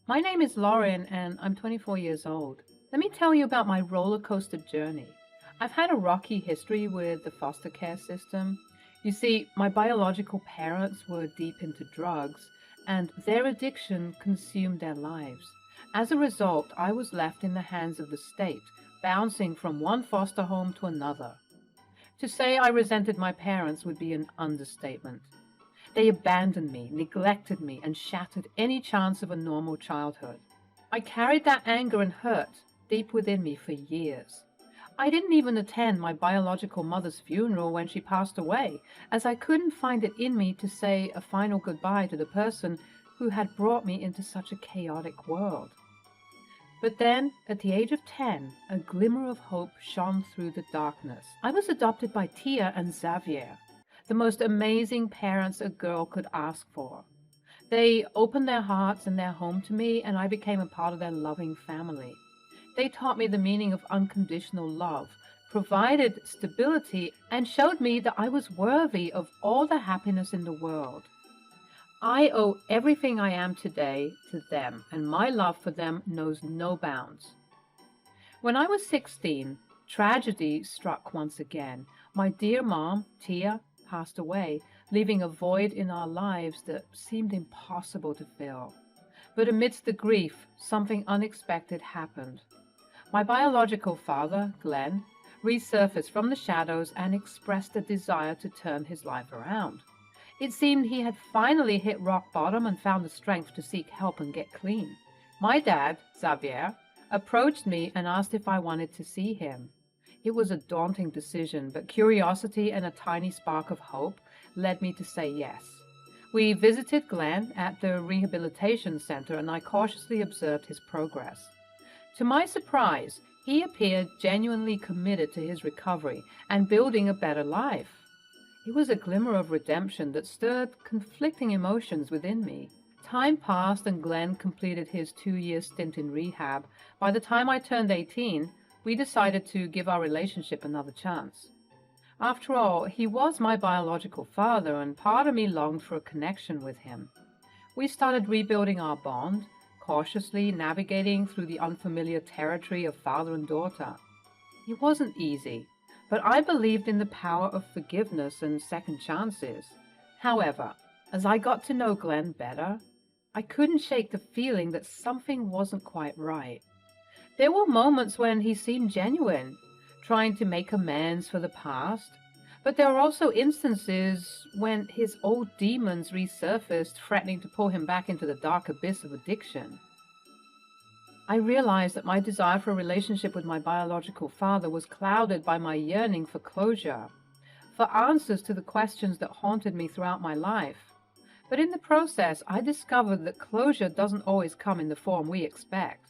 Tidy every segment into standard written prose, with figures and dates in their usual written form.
My name is Lauren and I'm 24 years old. Let me tell you about my roller coaster journey. I've had a rocky history with the foster care system. You see, my biological parents were deep into drugs and their addiction consumed their lives. As a result, I was left in the hands of the state, bouncing from one foster home to another. To say I resented my parents would be an understatement. They abandoned me, neglected me, and shattered any chance of a normal childhood. I carried that anger and hurt deep within me for years. I didn't even attend my biological mother's funeral when she passed away, as I couldn't find it in me to say a final goodbye to the person who had brought me into such a chaotic world. But then, at the age of 10, a glimmer of hope shone through the darkness. I was adopted by Tia and Xavier, the most amazing parents a girl could ask for. They opened their hearts and their home to me, and I became a part of their loving family. They taught me the meaning of unconditional love, provided stability, and showed me that I was worthy of all the happiness in the world. I owe everything I am today to them, and my love for them knows no bounds. When I was 16, tragedy struck once again. My dear mom, Tia, passed away, leaving a void in our lives that seemed impossible to fill. But amidst the grief, something unexpected happened. My biological father, Glenn, resurfaced from the shadows and expressed a desire to turn his life around. It seemed he had finally hit rock bottom and found the strength to seek help and get clean. My dad, Xavier, approached me and asked if I wanted to see him. It was a daunting decision, but curiosity and a tiny spark of hope led me to say yes. We visited Glenn at the rehabilitation center, and I cautiously observed his progress. To my surprise, he appeared genuinely committed to his recovery and building a better life. It was a glimmer of redemption that stirred conflicting emotions within me. Time passed and Glenn completed his 2-year stint in rehab. By the time I turned 18, we decided to give our relationship another chance. After all, he was my biological father, and part of me longed for a connection with him. We started rebuilding our bond, cautiously navigating through the unfamiliar territory of father and daughter. It wasn't easy, but I believed in the power of forgiveness and second chances. However, as I got to know Glenn better, I couldn't shake the feeling that something wasn't quite right. There were moments when he seemed genuine, trying to make amends for the past, but there were also instances when his old demons resurfaced, threatening to pull him back into the dark abyss of addiction. I realized that my desire for a relationship with my biological father was clouded by my yearning for closure, for answers to the questions that haunted me throughout my life. But in the process, I discovered that closure doesn't always come in the form we expect.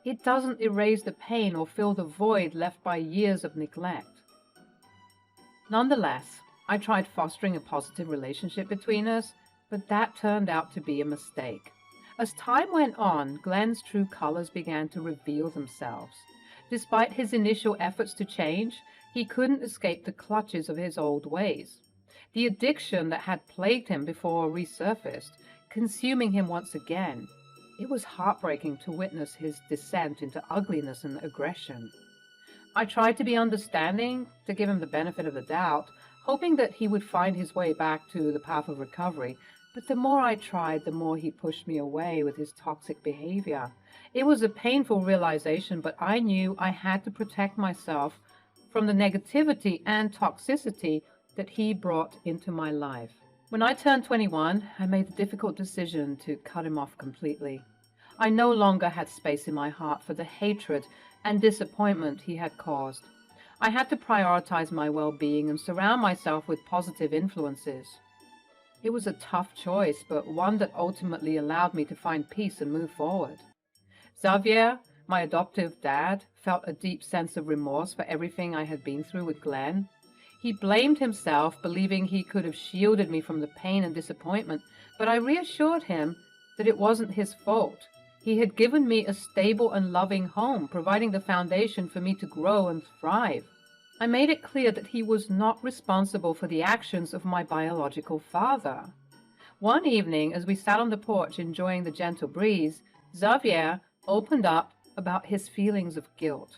It doesn't erase the pain or fill the void left by years of neglect. Nonetheless, I tried fostering a positive relationship between us, but that turned out to be a mistake. As time went on, Glenn's true colors began to reveal themselves. Despite his initial efforts to change, he couldn't escape the clutches of his old ways. The addiction that had plagued him before resurfaced, consuming him once again. It was heartbreaking to witness his descent into ugliness and aggression. I tried to be understanding, to give him the benefit of the doubt, hoping that he would find his way back to the path of recovery, but the more I tried, the more he pushed me away with his toxic behavior. It was a painful realization, but I knew I had to protect myself from the negativity and toxicity that he brought into my life. When I turned 21, I made the difficult decision to cut him off completely. I no longer had space in my heart for the hatred and disappointment he had caused. I had to prioritize my well-being and surround myself with positive influences. It was a tough choice, but one that ultimately allowed me to find peace and move forward. Xavier, my adoptive dad, felt a deep sense of remorse for everything I had been through with Glenn. He blamed himself, believing he could have shielded me from the pain and disappointment, but I reassured him that it wasn't his fault. He had given me a stable and loving home, providing the foundation for me to grow and thrive. I made it clear that he was not responsible for the actions of my biological father. One evening, as we sat on the porch enjoying the gentle breeze, Xavier opened up about his feelings of guilt.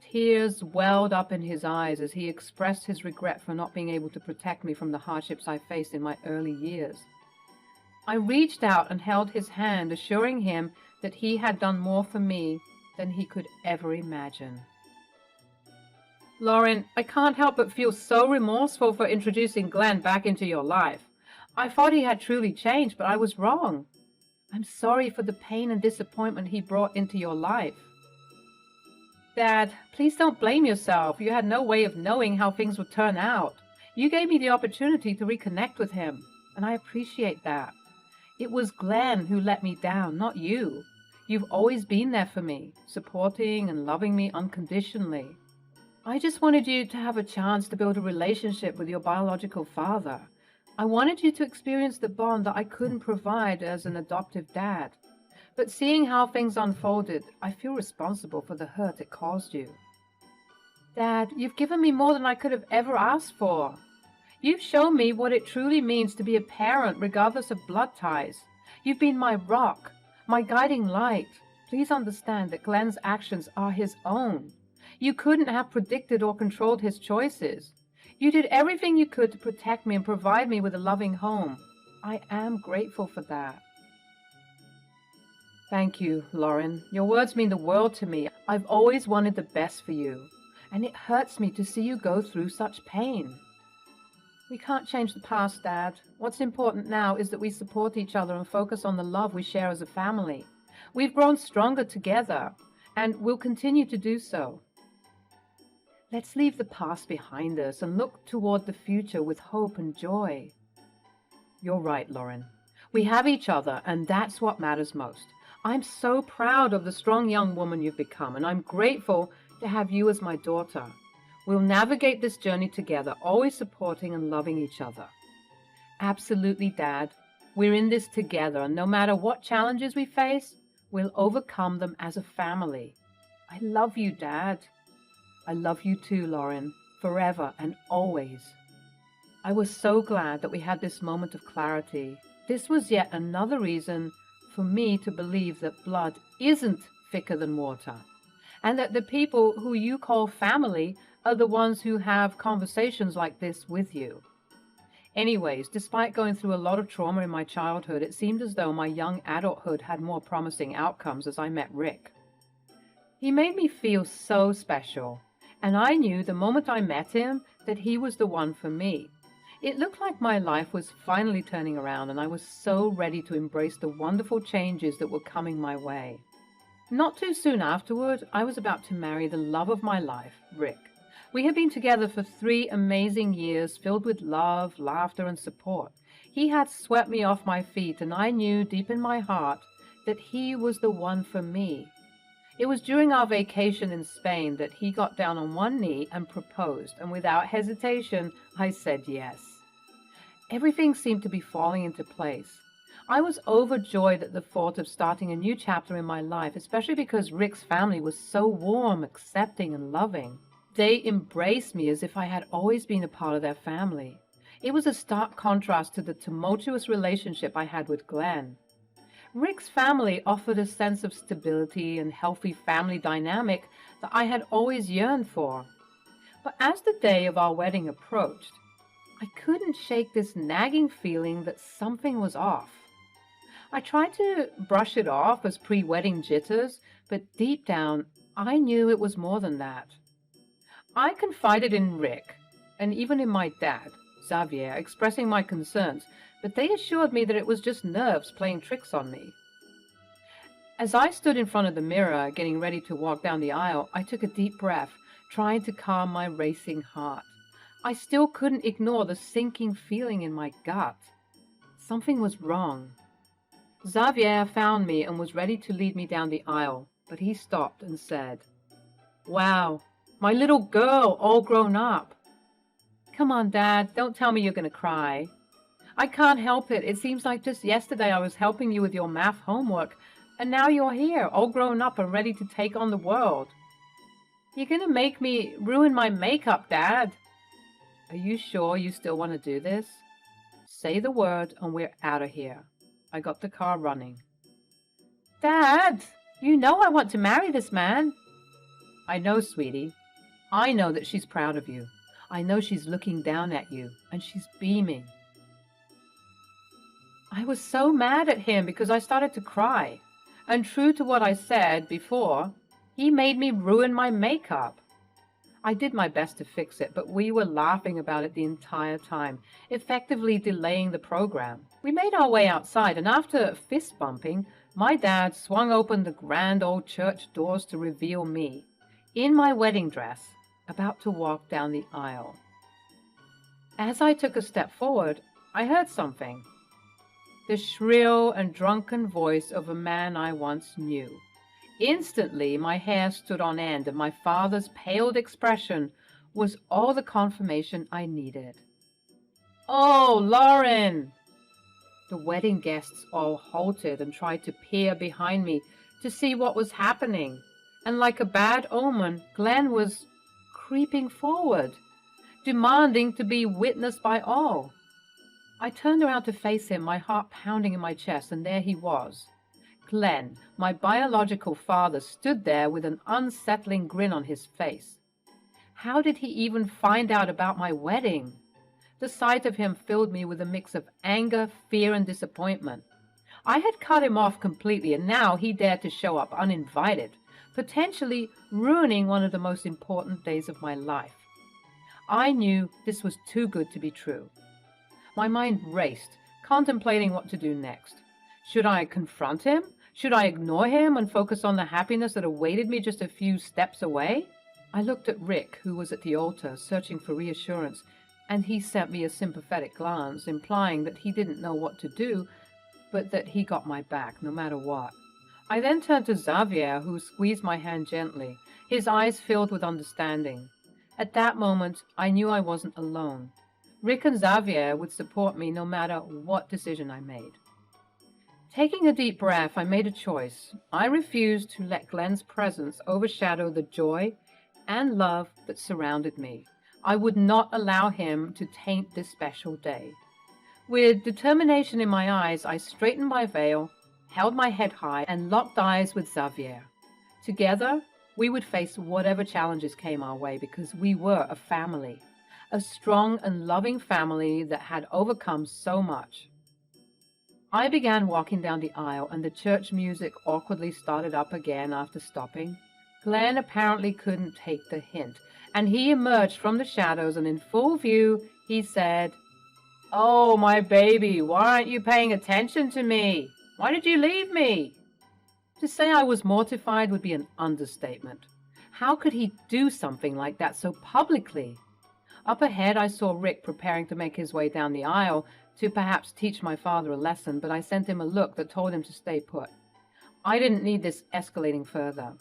Tears welled up in his eyes as he expressed his regret for not being able to protect me from the hardships I faced in my early years. I reached out and held his hand, assuring him that he had done more for me than he could ever imagine. Lauren, I can't help but feel so remorseful for introducing Glenn back into your life. I thought he had truly changed, but I was wrong. I'm sorry for the pain and disappointment he brought into your life. Dad, please don't blame yourself. You had no way of knowing how things would turn out. You gave me the opportunity to reconnect with him, and I appreciate that. It was Glenn who let me down, not you. You've always been there for me, supporting and loving me unconditionally. I just wanted you to have a chance to build a relationship with your biological father. I wanted you to experience the bond that I couldn't provide as an adoptive dad. But seeing how things unfolded, I feel responsible for the hurt it caused you. Dad, you've given me more than I could have ever asked for. You've shown me what it truly means to be a parent regardless of blood ties. You've been my rock, my guiding light. Please understand that Glenn's actions are his own. You couldn't have predicted or controlled his choices. You did everything you could to protect me and provide me with a loving home. I am grateful for that. Thank you, Lauren. Your words mean the world to me. I've always wanted the best for you, and it hurts me to see you go through such pain. We can't change the past, Dad. What's important now is that we support each other and focus on the love we share as a family. We've grown stronger together, and we'll continue to do so. Let's leave the past behind us and look toward the future with hope and joy. You're right, Lauren. We have each other, and that's what matters most. I'm so proud of the strong young woman you've become, and I'm grateful to have you as my daughter. We'll navigate this journey together, always supporting and loving each other. Absolutely, Dad. We're in this together, and no matter what challenges we face, we'll overcome them as a family. I love you, Dad. I love you too, Lauren, forever and always. I was so glad that we had this moment of clarity. This was yet another reason for me to believe that blood isn't thicker than water, and that the people who you call family are the ones who have conversations like this with you. Anyways, despite going through a lot of trauma in my childhood, it seemed as though my young adulthood had more promising outcomes as I met Rick. He made me feel so special, and I knew the moment I met him that he was the one for me. It looked like my life was finally turning around, and I was so ready to embrace the wonderful changes that were coming my way. Not too soon afterward, I was about to marry the love of my life, Rick. We had been together for 3 amazing years, filled with love, laughter, and support. He had swept me off my feet, and I knew deep in my heart that he was the one for me. It was during our vacation in Spain that he got down on one knee and proposed, and without hesitation, I said yes. Everything seemed to be falling into place. I was overjoyed at the thought of starting a new chapter in my life, especially because Rick's family was so warm, accepting, and loving. They embraced me as if I had always been a part of their family. It was a stark contrast to the tumultuous relationship I had with Glenn. Rick's family offered a sense of stability and healthy family dynamic that I had always yearned for. But as the day of our wedding approached, I couldn't shake this nagging feeling that something was off. I tried to brush it off as pre-wedding jitters, but deep down, I knew it was more than that. I confided in Rick, and even in my dad, Xavier, expressing my concerns, but they assured me that it was just nerves playing tricks on me. As I stood in front of the mirror, getting ready to walk down the aisle, I took a deep breath, trying to calm my racing heart. I still couldn't ignore the sinking feeling in my gut. Something was wrong. Xavier found me and was ready to lead me down the aisle, but he stopped and said, "Wow, my little girl, all grown up." "Come on, Dad, don't tell me you're going to cry." "I can't help it. It seems like just yesterday I was helping you with your math homework, and now you're here, all grown up and ready to take on the world." "You're going to make me ruin my makeup, Dad." "Are you sure you still want to do this?" "Say the word and we're out of here." I got the car running. Dad, you know I want to marry this man. I know, sweetie. I know that she's proud of you. I know she's looking down at you, and she's beaming. I was so mad at him because I started to cry. And true to what I said before, he made me ruin my makeup. I did my best to fix it, but we were laughing about it the entire time, effectively delaying the program. We made our way outside, and after fist bumping, my dad swung open the grand old church doors to reveal me, in my wedding dress, about to walk down the aisle. As I took a step forward, I heard something. The shrill and drunken voice of a man I once knew. Instantly, my hair stood on end, and my father's paled expression was all the confirmation I needed. "Oh, Lauren!" The wedding guests all halted and tried to peer behind me to see what was happening, and like a bad omen, Glenn was creeping forward, demanding to be witnessed by all. I turned around to face him, my heart pounding in my chest, and there he was. Glenn, my biological father, stood there with an unsettling grin on his face. How did he even find out about my wedding? The sight of him filled me with a mix of anger, fear, and disappointment. I had cut him off completely, and now he dared to show up uninvited, potentially ruining one of the most important days of my life. I knew this was too good to be true. My mind raced, contemplating what to do next. Should I confront him? Should I ignore him and focus on the happiness that awaited me just a few steps away? I looked at Rick, who was at the altar, searching for reassurance, and he sent me a sympathetic glance, implying that he didn't know what to do, but that he got my back, no matter what. I then turned to Xavier, who squeezed my hand gently, his eyes filled with understanding. At that moment, I knew I wasn't alone. Rick and Xavier would support me no matter what decision I made. Taking a deep breath, I made a choice. I refused to let Glenn's presence overshadow the joy and love that surrounded me. I would not allow him to taint this special day. With determination in my eyes, I straightened my veil, held my head high, and locked eyes with Xavier. Together, we would face whatever challenges came our way because we were a family. A strong and loving family that had overcome so much. I began walking down the aisle, and the church music awkwardly started up again after stopping. Glenn apparently couldn't take the hint, and he emerged from the shadows, and in full view, he said, "Oh, my baby, why aren't you paying attention to me? Why did you leave me?" To say I was mortified would be an understatement. How could he do something like that so publicly? Up ahead, I saw Rick preparing to make his way down the aisle to perhaps teach my father a lesson, but I sent him a look that told him to stay put. I didn't need this escalating further.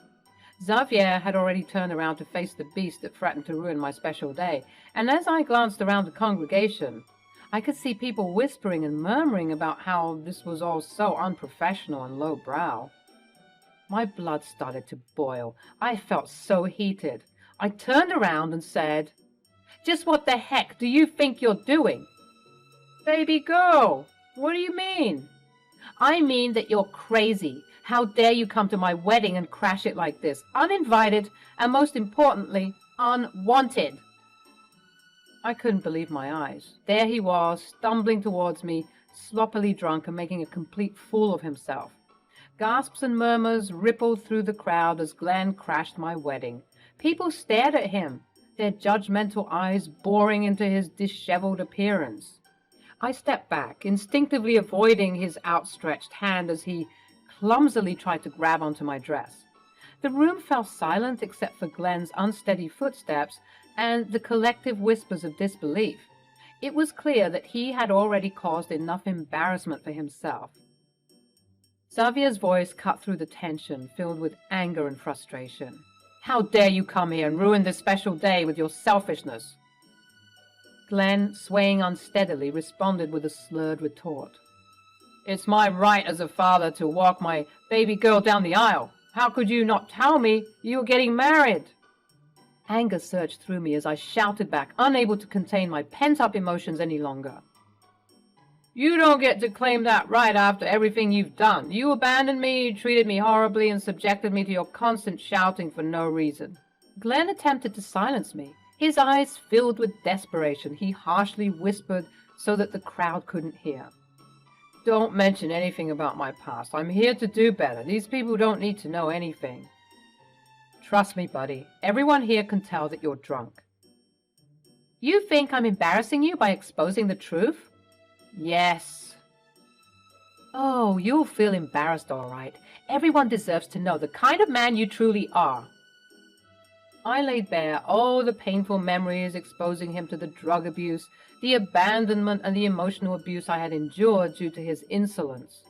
Xavier had already turned around to face the beast that threatened to ruin my special day, and as I glanced around the congregation, I could see people whispering and murmuring about how this was all so unprofessional and lowbrow. My blood started to boil. I felt so heated. I turned around and said, "Just what the heck do you think you're doing?" "Baby girl, what do you mean?" "I mean that you're crazy. How dare you come to my wedding and crash it like this, uninvited, and most importantly, unwanted." I couldn't believe my eyes. There he was, stumbling towards me, sloppily drunk and making a complete fool of himself. Gasps and murmurs rippled through the crowd as Glenn crashed my wedding. People stared at him, their judgmental eyes boring into his disheveled appearance. I stepped back, instinctively avoiding his outstretched hand as he clumsily tried to grab onto my dress. The room fell silent except for Glenn's unsteady footsteps and the collective whispers of disbelief. It was clear that he had already caused enough embarrassment for himself. Xavier's voice cut through the tension, filled with anger and frustration. "How dare you come here and ruin this special day with your selfishness?" Glenn, swaying unsteadily, responded with a slurred retort. "It's my right as a father to walk my baby girl down the aisle. How could you not tell me you were getting married?" Anger surged through me as I shouted back, unable to contain my pent-up emotions any longer. You don't get to claim that right after everything you've done. You abandoned me, treated me horribly, and subjected me to your constant shouting for no reason." Glenn attempted to silence me. His eyes filled with desperation. He harshly whispered so that the crowd couldn't hear. "Don't mention anything about my past. I'm here to do better. These people don't need to know anything." "Trust me, buddy. Everyone here can tell that you're drunk." "You think I'm embarrassing you by exposing the truth?" "Yes." "Oh, you'll feel embarrassed, all right. Everyone deserves to know the kind of man you truly are." I laid bare all the painful memories, exposing him to the drug abuse, the abandonment, and the emotional abuse I had endured due to his insolence.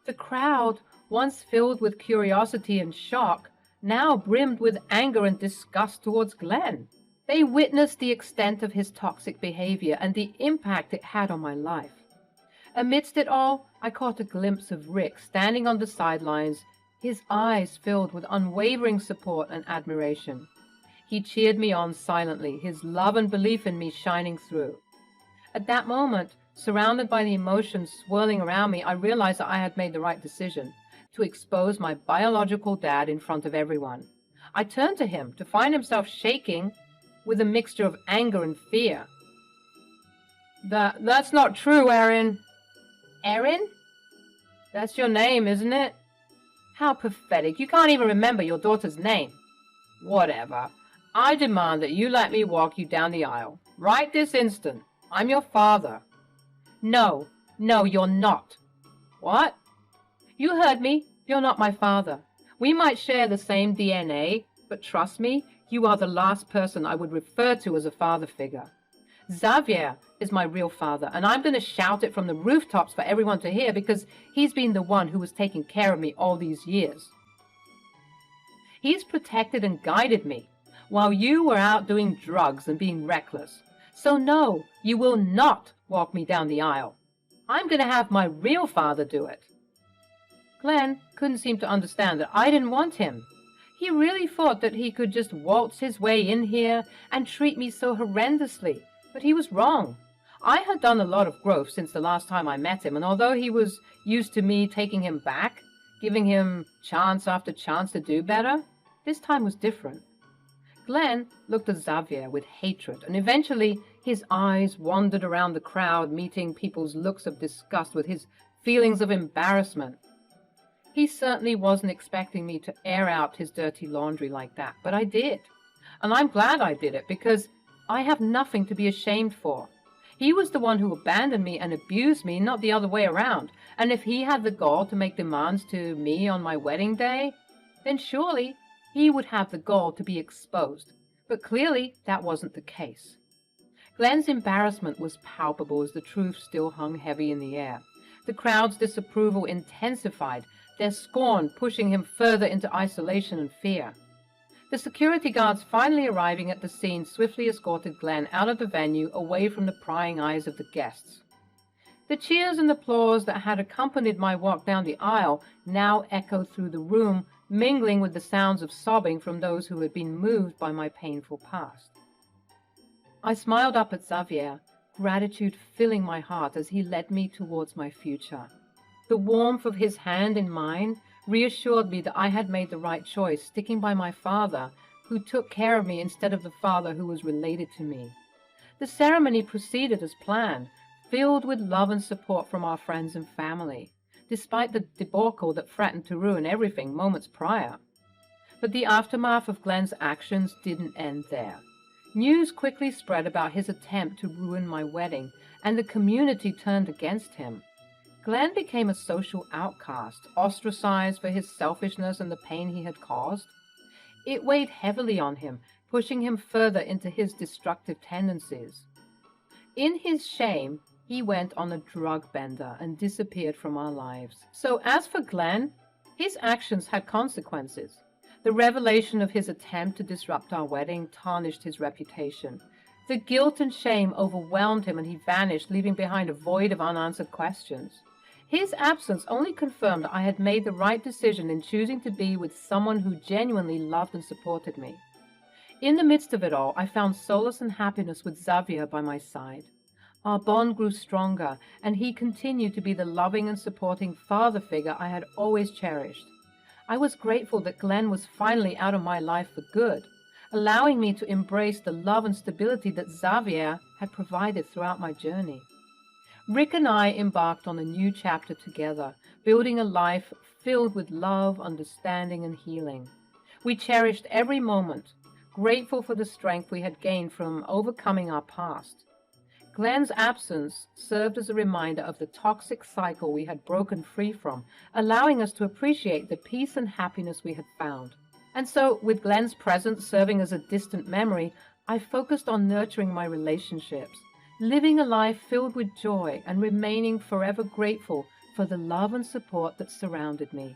The crowd, once filled with curiosity and shock, now brimmed with anger and disgust towards Glenn. They witnessed the extent of his toxic behavior and the impact it had on my life. Amidst it all, I caught a glimpse of Rick standing on the sidelines, his eyes filled with unwavering support and admiration. He cheered me on silently, his love and belief in me shining through. At that moment, surrounded by the emotions swirling around me, I realized that I had made the right decision to expose my biological dad in front of everyone. I turned to him to find himself shaking with a mixture of anger and fear. That's not true, Erin." "Erin? That's your name, isn't it?" "How pathetic. You can't even remember your daughter's name." "Whatever. I demand that you let me walk you down the aisle. Right this instant. I'm your father." No, you're not." "What?" "You heard me. You're not my father. We might share the same DNA, but trust me, you are the last person I would refer to as a father figure. Xavier is my real father, and I'm going to shout it from the rooftops for everyone to hear because he's been the one who was taking care of me all these years. He's protected and guided me while you were out doing drugs and being reckless. So no, you will not walk me down the aisle. I'm going to have my real father do it." Glenn couldn't seem to understand that I didn't want him. He really thought that he could just waltz his way in here and treat me so horrendously, but he was wrong. I had done a lot of growth since the last time I met him, and although he was used to me taking him back, giving him chance after chance to do better, this time was different. Glenn looked at Xavier with hatred, and eventually his eyes wandered around the crowd, meeting people's looks of disgust with his feelings of embarrassment. He certainly wasn't expecting me to air out his dirty laundry like that, but I did. And I'm glad I did it, because I have nothing to be ashamed for. He was the one who abandoned me and abused me, not the other way around. And if he had the gall to make demands to me on my wedding day, then surely he would have the gall to be exposed. But clearly that wasn't the case. Glenn's embarrassment was palpable as the truth still hung heavy in the air. The crowd's disapproval intensified, their scorn pushing him further into isolation and fear. The security guards finally arriving at the scene swiftly escorted Glenn out of the venue, away from the prying eyes of the guests. The cheers and applause that had accompanied my walk down the aisle now echoed through the room, mingling with the sounds of sobbing from those who had been moved by my painful past. I smiled up at Xavier, gratitude filling my heart as he led me towards my future. The warmth of his hand in mine reassured me that I had made the right choice, sticking by my father, who took care of me instead of the father who was related to me. The ceremony proceeded as planned, filled with love and support from our friends and family, despite the debacle that threatened to ruin everything moments prior. But the aftermath of Glenn's actions didn't end there. News quickly spread about his attempt to ruin my wedding, and the community turned against him. Glenn became a social outcast, ostracized for his selfishness and the pain he had caused. It weighed heavily on him, pushing him further into his destructive tendencies. In his shame, he went on a drug bender and disappeared from our lives. So as for Glenn, his actions had consequences. The revelation of his attempt to disrupt our wedding tarnished his reputation. The guilt and shame overwhelmed him, and he vanished, leaving behind a void of unanswered questions. His absence only confirmed that I had made the right decision in choosing to be with someone who genuinely loved and supported me. In the midst of it all, I found solace and happiness with Xavier by my side. Our bond grew stronger, and he continued to be the loving and supporting father figure I had always cherished. I was grateful that Glenn was finally out of my life for good, allowing me to embrace the love and stability that Xavier had provided throughout my journey. Rick and I embarked on a new chapter together, building a life filled with love, understanding, and healing. We cherished every moment, grateful for the strength we had gained from overcoming our past. Glenn's absence served as a reminder of the toxic cycle we had broken free from, allowing us to appreciate the peace and happiness we had found. And so, with Glenn's presence serving as a distant memory, I focused on nurturing my relationships, living a life filled with joy and remaining forever grateful for the love and support that surrounded me.